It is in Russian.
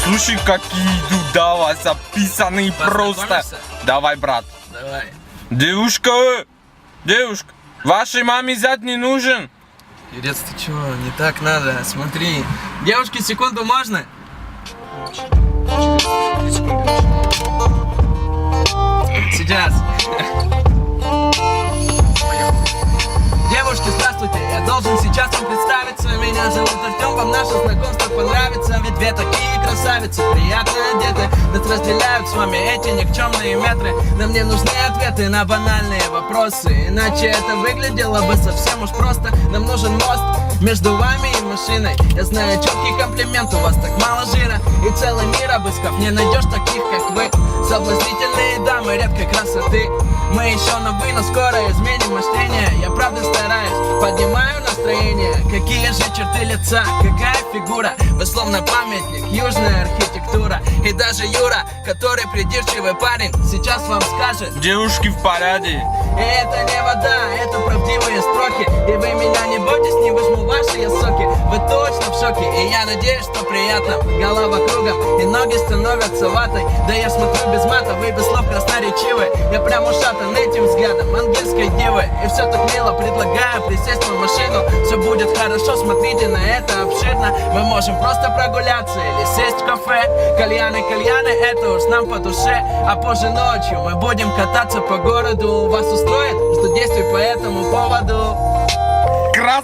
Слушай, какие идут, да, вас описанные просто. Давай, брат. Давай. Девушка, вашей маме зять не нужен? Юрец, ты чего? Не так надо, смотри. Девушки, секунду можно? Сейчас. Девушки, здравствуйте, я должен сейчас вам представиться. Меня зовут Артем, вам наше знакомство понравится. Ведь две такие красавицы, приятно одеты. Нас разделяют с вами эти никчемные метры. Нам не нужны ответы на банальные вопросы, иначе это выглядело бы совсем уж просто. Нам нужен мост между вами и машиной. Я знаю четкий комплимент, у вас так мало жира. И целый мир обыскав, не найдешь таких, как вы. Соблазнительные дамы редкой красоты. Мы еще новы, но скоро изменим мышление. Я правда стараюсь, поднимаю настроение. Какие же черты лица, какая фигура. Вы словно памятник, южная архитектура. И даже Юра, который придирчивый парень, сейчас вам скажет: девушки в порядке. и это не вода, это правдивые строки. И вы меня не бойтесь, не выжму ваши я соки. Вы точно в шоке, и я надеюсь, что приятно. Голова кругом, и ноги становятся ватой. Да я смотрю без мата, вы без слов красноречивы. Я прям ушатан этим взглядом ангельской девы. И все так мило, предлагаю присесть в машину. Все будет хорошо, смотрите на это обширно. Мы можем просто прогуляться или сесть в кафе. Кальяны, это уж нам по душе. А позже ночью мы будем кататься по городу. Вас устроит, что действий по этому поводу? Красава!